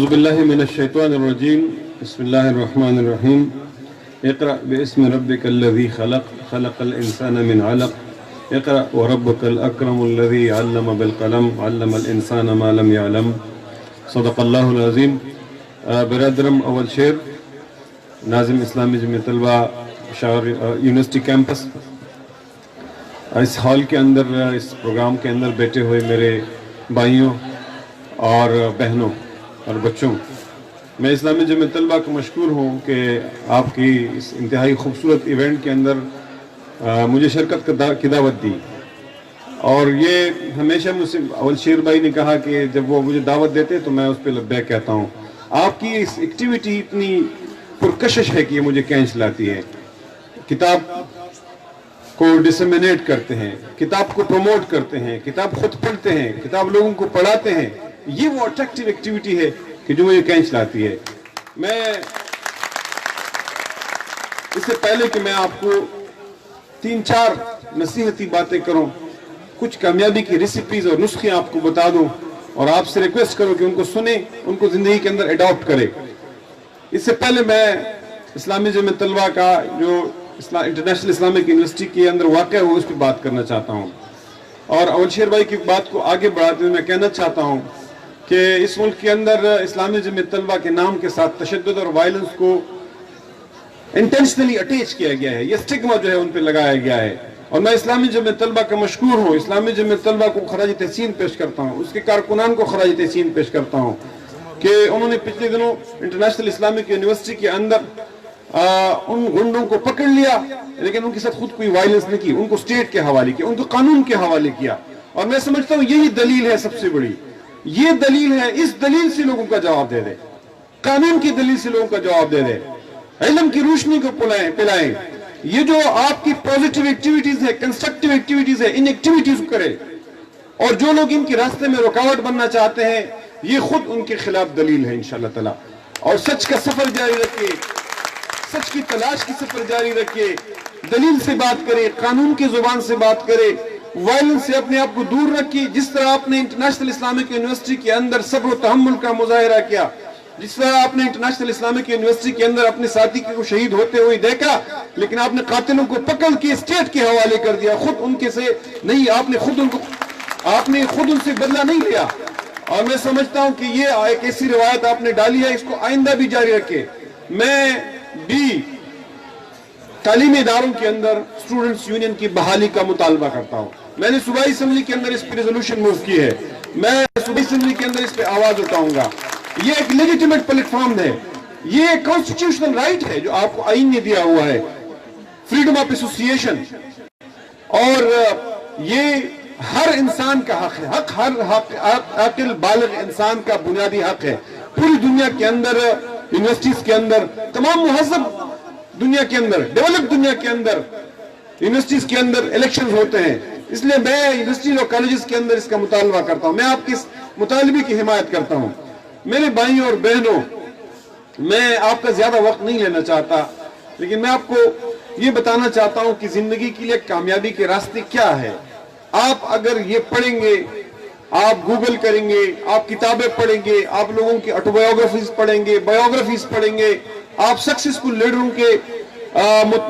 اعوذ باللہ من الشیطان الرجیم بسم اللہ الرحمن الرحیم اقرأ باسم ربک الذی خلق خلق الانسان من علق اقرأ وربک الاکرم الذی علم بالقلم علم الانسان ما لم يعلم صدق اللہ العظیم۔ برادرم اول شیر ناظم اسلامی جمعیت طلبہ یونیورسٹی کیمپس، اس ہال کے اندر، اس پروگرام کے اندر بیٹھے ہوئے میرے بھائیوں اور بہنوں اور بچوں، میں اسلامی جمعیت طلبہ کو مشکور ہوں کہ آپ کی اس انتہائی خوبصورت ایونٹ کے اندر مجھے شرکت کی دعوت دی۔ اور یہ ہمیشہ مجھ سے اول شیر بھائی نے کہا کہ جب وہ مجھے دعوت دیتے تو میں اس پہ لبیک کہتا ہوں۔ آپ کی اس ایکٹیویٹی اتنی پرکشش ہے کہ یہ مجھے کھینچ لاتی ہے۔ کتاب کو ڈسمینیٹ کرتے ہیں، کتاب کو پروموٹ کرتے ہیں، کتاب خود پڑھتے ہیں، کتاب لوگوں کو پڑھاتے ہیں، یہ وہ اٹریکٹیو ایکٹیویٹی ہے کہ جو مجھے کھینچ لاتی ہے۔ میں اس سے پہلے کہ میں آپ کو 3-4 نصیحتی باتیں کروں، کچھ کامیابی کی ریسیپیز اور نسخے آپ کو بتا دوں اور آپ سے ریکویسٹ کروں کہ ان کو سنیں، ان کو زندگی کے اندر اڈاپٹ کریں۔ اس سے پہلے میں اسلامی جمعیت طلبہ کا جو انٹرنیشنل اسلامک یونیورسٹی کے اندر واقع ہو اس پہ بات کرنا چاہتا ہوں، اور اول شیر بھائی کی بات کو آگے بڑھاتے ہوئے میں کہنا چاہتا ہوں کہ اس ملک کے اندر اسلامی جمعیت طلبہ کے نام کے ساتھ تشدد اور وائلنس کو انٹینشنلی اٹیچ کیا گیا ہے، یہ سٹگما جو ہے ان پہ لگایا گیا ہے، اور میں اسلامی جمعیت طلبہ کا مشکور ہوں، اسلامی جمعیت طلبہ کو خراج تحسین پیش کرتا ہوں، اس کے کارکنان کو خراج تحسین پیش کرتا ہوں کہ انہوں نے پچھلے دنوں انٹرنیشنل اسلامک یونیورسٹی کے اندر ان گنڈوں کو پکڑ لیا، لیکن ان کے ساتھ خود کوئی وائلنس نہیں کی، ان کو اسٹیٹ کے حوالے کیا، ان کو قانون کے حوالے کیا، اور میں سمجھتا ہوں یہی دلیل ہے سب سے بڑی، یہ دلیل ہے، اس دلیل سے لوگوں کا جواب دے دے، قانون کی دلیل سے لوگوں کا جواب دے دے، علم کی روشنی کو پلائیں، یہ جو آپ کی پوزیٹیو ایکٹیویٹیز ہے، کنسٹرکٹیو ایکٹیویٹیز ہے، ان ایکٹیویٹیز کو کرے، اور جو لوگ ان کے راستے میں رکاوٹ بننا چاہتے ہیں یہ خود ان کے خلاف دلیل ہے انشاءاللہ تعالی۔ اور سچ کا سفر جاری رکھے، سچ کی تلاش کی سفر جاری رکھے، دلیل سے بات کرے، قانون کی زبان سے بات کرے، وائلنس سے اپنے آپ کو دور رکھے، جس طرح آپ نے انٹرنیشنل اسلامک یونیورسٹی کے اندر صبر و تحمل کا مظاہرہ کیا، جس طرح آپ نے انٹرنیشنل اسلامک یونیورسٹی کے اندر اپنے ساتھی کو شہید ہوتے ہوئے دیکھا، لیکن آپ نے قاتلوں کو پکڑ کے اسٹیٹ کے حوالے کر دیا، خود ان کے سے نہیں، آپ نے خود ان سے بدلہ نہیں لیا، اور میں سمجھتا ہوں کہ یہ ایک ایسی روایت آپ نے ڈالی ہے، اس کو آئندہ بھی جاری رکھے۔ میں بھی تعلیمی اداروں کے اندر اسٹوڈنٹس یونین کی بحالی کا مطالبہ کرتا ہوں، میں نے صوبائی اسمبلی کے اندر اس پہ ریزولوشن موو کی ہے، میں صوبائی اسمبلی کے اندر اس پہ آواز اٹھاؤں گا، یہ ایک لیجیٹیمیٹ پلیٹ فارم ہے، یہ ایک کانسٹیٹیوشنل رائٹ ہے جو آپ کو آئین نے دیا ہوا ہے، فریڈم آف ایسوسیشن، اور یہ ہر انسان کا حق ہے، ہر عاقل بالغ انسان کا بنیادی حق ہے۔ پوری دنیا کے اندر، یونیورسٹیز کے اندر، تمام مہذب دنیا کے اندر، ڈیولپ دنیا کے اندر یونیورسٹیز کے اندر الیکشنز ہوتے ہیں، اس لیے میں یونیورسٹیز اور کالجز کے اندر اس کا مطالبہ کرتا ہوں، میں آپ کے اس مطالبے کی حمایت کرتا ہوں۔ میرے بھائیوں اور بہنوں، میں آپ کا زیادہ وقت نہیں لینا چاہتا، لیکن میں آپ کو یہ بتانا چاہتا ہوں کہ زندگی کے لیے کامیابی کے راستے کیا ہے۔ آپ اگر یہ پڑھیں گے، آپ گوگل کریں گے، آپ کتابیں پڑھیں گے، آپ لوگوں کی آٹوبایوگرافیز پڑھیں گے، بایوگرافیز پڑھیں گے، آپ سکسیسفل لیڈروں کے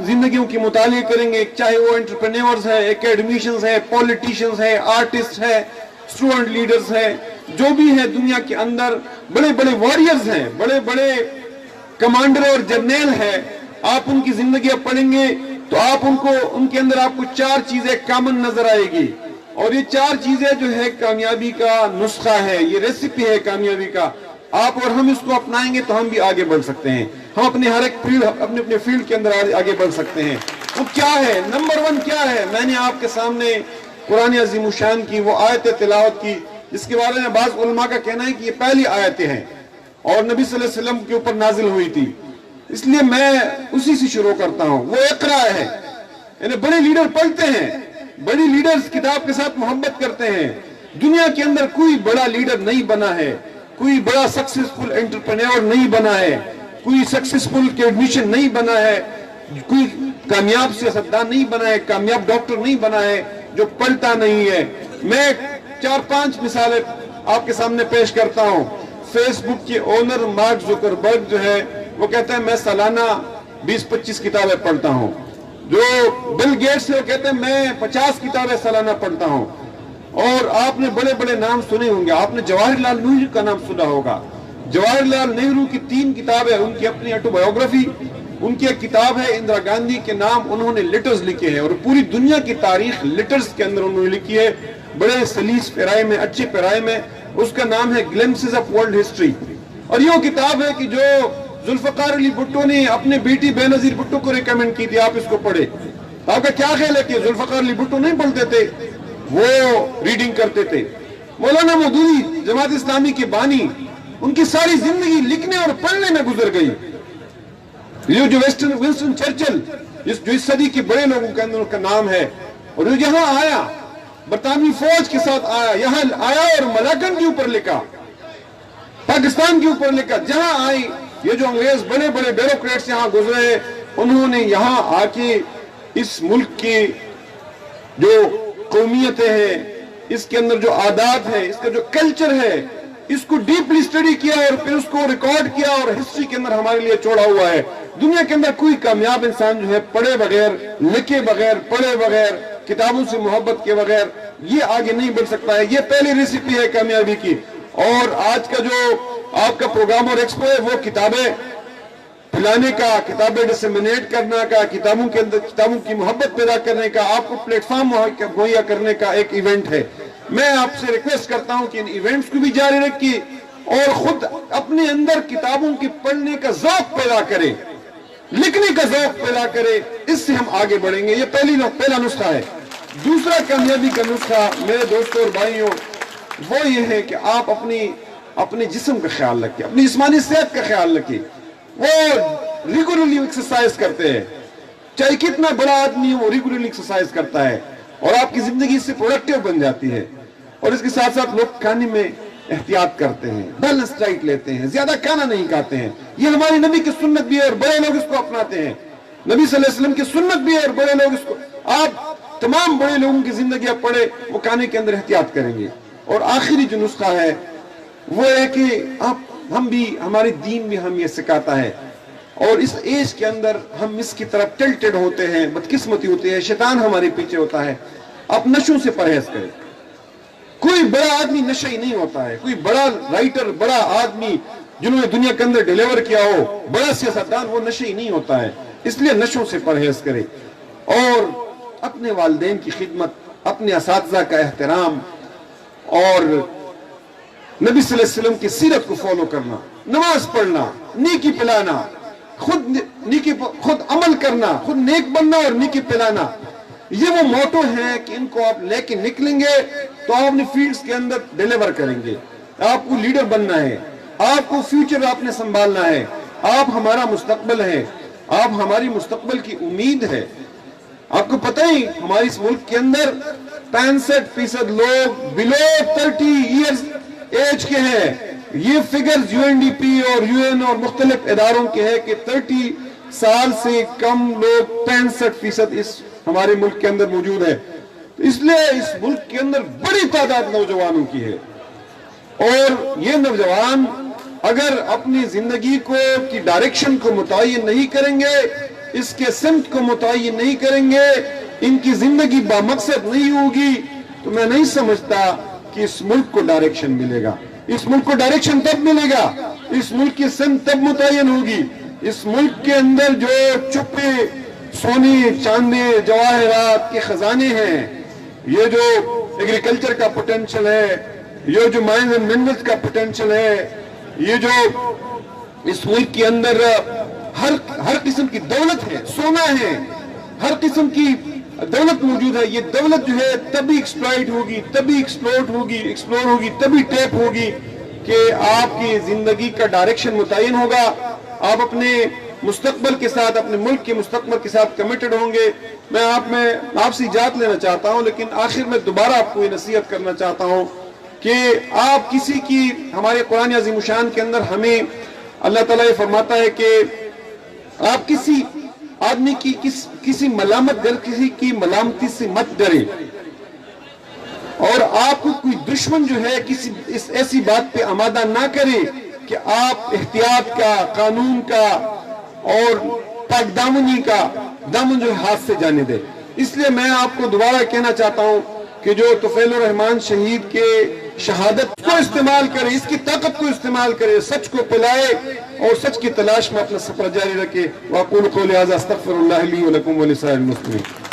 زندگیوں کی مطالعے کریں گے، چاہے وہ انٹرپرینیورز ہیں، اکیڈمیشنز ہیں، پولیٹیشینز ہیں، آرٹسٹ ہیں، اسٹوڈنٹ لیڈرز ہیں، جو بھی ہیں دنیا کے اندر، بڑے بڑے واریئرز ہیں، بڑے بڑے کمانڈر اور جرنیل ہیں، آپ ان کی زندگیاں پڑھیں گے تو آپ ان کے اندر آپ کو 4 چیزیں کامن نظر آئے گی، اور یہ 4 چیزیں جو ہے کامیابی کا نسخہ ہے، یہ ریسیپی ہے کامیابی کا۔ آپ اور ہم اس کو اپنائیں گے تو ہم بھی آگے بڑھ سکتے ہیں، ہم اپنے ہر ایک اپنے فیلڈ کے اندر آگے بڑھ سکتے ہیں۔ وہ کیا ہے؟ نمبر 1 کیا ہے؟ میں نے آپ کے سامنے قرآن عظیم الشان کی وہ آیت تلاوت کی جس کے بارے میں بعض علماء کا کہنا ہے کہ یہ پہلی آیتیں ہیں اور نبی صلی اللہ علیہ وسلم کے اوپر نازل ہوئی تھی، اس لیے میں اسی سے شروع کرتا ہوں۔ وہ اقرا ہے، یعنی بڑے لیڈر پڑھتے ہیں، بڑی لیڈرز کتاب کے ساتھ محبت کرتے ہیں، دنیا کے اندر کوئی بڑا لیڈر نہیں بنا ہے، کوئی بڑا سکسیسفل انٹرپرینور نہیں بنا ہے، کوئی سکسیسفل اکیڈمیشن نہیں بنا ہے، کوئی کامیاب سیاستدان نہیں بنا ہے، کامیاب ڈاکٹر نہیں بنا ہے جو پڑھتا نہیں ہے۔ میں 4-5 مثالیں آپ کے سامنے پیش کرتا ہوں۔ فیس بک کے اونر مارک زکربرگ جو ہے وہ کہتا ہے میں سالانہ 20-25 کتابیں پڑھتا ہوں. جو بل گیٹس ہے وہ کہتے ہیں میں 50 کتابیں سالانہ پڑھتا ہوں. اور آپ نے بڑے بڑے نام سنے ہوں گے, آپ نے جواہر لال نہرو کا نام سنا ہوگا. جواہر لال نہرو کی 3 کتابیں, ان کی اپنی آٹو بایوگرافی, ان کی ایک کتاب ہے اندرا گاندھی کے نام, انہوں نے لیٹرز لکھے ہیں اور پوری دنیا کی تاریخ لیٹرز کے اندر انہوں نے لکھی ہے, بڑے سلیس پیرائے میں, اچھے پیرائے میں. اس کا نام ہے گلمپسز آف ورلڈ ہسٹری. اور یہ کتاب ہے کہ جو ذوالفقار علی بھٹو نے اپنے بیٹی بے نظیر بھٹو کو ریکمینڈ کی تھی, آپ اس کو پڑھے. آپ کا کیا خیال ہے کہ ذوالفقار علی بھٹو نہیں پڑھتے تھے, وہ ریڈنگ کرتے تھے. مولانا مودودی جماعت اسلامی کے بانی, ان کی ساری زندگی لکھنے اور پڑھنے میں گزر گئی. یہ جو ونسٹن چرچل, جو اس صدی کے بڑے لوگوں کے اندر ان کا نام ہے, اور جو یہاں آیا برطانوی فوج کے ساتھ آیا, یہاں آیا اور ملاکن کے اوپر لکھا, پاکستان کے اوپر لکھا. جہاں آئی یہ جو انگریز بڑے بڑے بیوروکریٹس یہاں گزرے, انہوں نے یہاں آ کے اس ملک کی جو قومیتیں ہیں, اس کے اندر جو عادات ہے, اس کا جو کلچر ہے, اس کو ڈیپلی اسٹڈی کیا اور پھر اس کو ریکارڈ کیا اور ہسٹری کے اندر ہمارے لیے چھوڑا ہوا ہے. دنیا کے اندر کوئی کامیاب انسان جو ہے پڑھے بغیر, لکھے بغیر, پڑھے بغیر, کتابوں سے محبت کے بغیر یہ آگے نہیں بڑھ سکتا ہے. یہ پہلی ریسیپی ہے کامیابی کی. اور آج کا جو آپ کا پروگرام اور ایکسپو ہے وہ کتابیں پھیلانے کا, کتابیں ڈسیمینیٹ کرنا کا, کتابوں کے اندر کتابوں کی محبت پیدا کرنے کا, آپ کو پلیٹ فارم مہیا کرنے کا ایک ایونٹ ہے. میں آپ سے ریکویسٹ کرتا ہوں کہ ان ایونٹس کو بھی جاری رکھیے اور خود اپنے اندر کتابوں کے پڑھنے کا ذوق پیدا کرے, لکھنے کا ذوق پیدا کرے. اس سے ہم آگے بڑھیں گے. یہ پہلا نسخہ ہے. دوسرا کامیابی کا نسخہ میرے دوستوں اور بھائیوں وہ یہ ہے کہ آپ اپنے جسم کا خیال رکھیں, اپنی جسمانی صحت کا خیال رکھیں. وہ ریگولرلی ایکسرسائز کرتے ہیں, چاہے کتنا بڑا آدمی ہو وہ ریگولرلی ایکسرسائز کرتا ہے اور آپ کی زندگی سے پروڈکٹیو بن جاتی ہے. اور اس کے ساتھ ساتھ لوگ کھانے میں احتیاط کرتے ہیں, بیلنس ڈائٹ لیتے ہیں, زیادہ کھانا نہیں کھاتے ہیں. یہ ہماری نبی کی سنت بھی ہے اور بڑے لوگ اس کو اپناتے ہیں. نبی صلی اللہ علیہ وسلم کی سنت بھی ہے اور بڑے لوگ اس کو, آپ تمام بڑے لوگوں کی زندگی آپ پڑھے, وہ کھانے کے اندر احتیاط کریں گے. اور آخری جو نسخہ ہے وہ ہے کہ ہم بھی, ہمارے دین بھی ہم یہ سکھاتا ہے. اور اس ایج کے اندر ہم اس کی طرف ٹلٹڈ ہوتے ہیں, بدقسمتی ہوتی ہے, شیطان ہمارے پیچھے ہوتا ہے. آپ نشوں سے پرہیز کریں. کوئی بڑا آدمی نشئی نہیں ہوتا ہے, کوئی بڑا رائٹر, بڑا آدمی جنہوں نے دنیا کے اندر ڈیلیور کیا ہو, بڑا سیاستدان, وہ نشئی نہیں ہوتا ہے. اس لیے نشوں سے پرہیز کرے اور اپنے والدین کی خدمت, اپنے اساتذہ کا احترام اور نبی صلی اللہ علیہ وسلم کی سیرت کو فالو کرنا, نماز پڑھنا, نیکی پلانا, خود عمل کرنا, خود نیک بننا اور نیکی پلانا. یہ وہ موٹو ہیں کہ ان کو آپ لے کے نکلیں گے تو آپ اپنے فیلڈز کے اندر ڈیلیور کریں گے. آپ کو لیڈر بننا ہے, آپ کو فیوچر آپ نے سنبھالنا ہے. آپ ہمارا مستقبل ہے, آپ ہماری مستقبل کی امید ہے. آپ کو پتہ ہی ہماری اس ملک کے اندر 65% لوگ بلو 30 ایئرز ایج کے ہیں. یہ فگرز UNDP اور UN اور مختلف اداروں کے ہیں کہ 30 سال سے کم لوگ 65% اس ہمارے ملک کے اندر موجود ہے. اس لیے اس ملک کے اندر بڑی تعداد نوجوانوں کی ہے. اور یہ نوجوان اگر اپنی زندگی کی ڈائریکشن کو متعین نہیں کریں گے, اس کے سمت کو متعین نہیں کریں گے, ان کی زندگی بامقصد نہیں ہوگی, تو میں نہیں سمجھتا کہ اس ملک کو ڈائریکشن ملے گا. اس ملک کو ڈائریکشن تب ملے گا, اس ملک کی سمت تب متعین ہوگی. اس ملک کے اندر جو چھپے سونے, چاندی, جواہرات کے خزانے ہیں, یہ جو ایگریکلچر کا پوٹینشل ہے, یہ جو مائنز اینڈ منرلز کا پوٹینشل ہے, یہ جو اس ملک کے اندر ہر قسم کی دولت ہے, سونا ہے, ہر قسم کی دولت موجود ہے. یہ دولت جو ہے تبھی ایکسپلائٹ ہوگی, تبھی ایکسپلور ہوگی, تبھی ٹیپ ہوگی کہ آپ کی زندگی کا ڈائریکشن متعین ہوگا. آپ اپنے مستقبل کے ساتھ, اپنے ملک کے مستقبل کے ساتھ کمیٹڈ ہوں گے. میں آپ سے اجازت لینا چاہتا ہوں, لیکن آخر میں دوبارہ آپ کو یہ نصیحت کرنا چاہتا ہوں کہ آپ کسی کی, ہمارے قرآن عظیم الشان کے اندر ہمیں اللہ تعالیٰ یہ فرماتا ہے کہ آپ کسی آدمی کی کسی کی ملامتی سے مت ڈرے, اور آپ کو کوئی دشمن جو ہے کسی ایسی بات پہ آمادہ نہ کرے کہ آپ احتیاط کا، قانون کا اور پاک دامنی کا دامن جو ہاتھ سے جانے دے۔ اس لیے میں آپ کو دوبارہ کہنا چاہتا ہوں کہ جو طفیل الرحمان شہید کے شہادت کو استعمال کرے، اس کی طاقت کو استعمال کرے، سچ کو پلائے اور سچ کی تلاش میں اپنا سفر جاری رکھے۔ وَأَقُولُ قَوْلِي هَٰذَا أَسْتَغْفِرُ اللَّهَ لِي وَلَكُمْ وَلِسَائِرِ الْمُسْلِمِينَ۔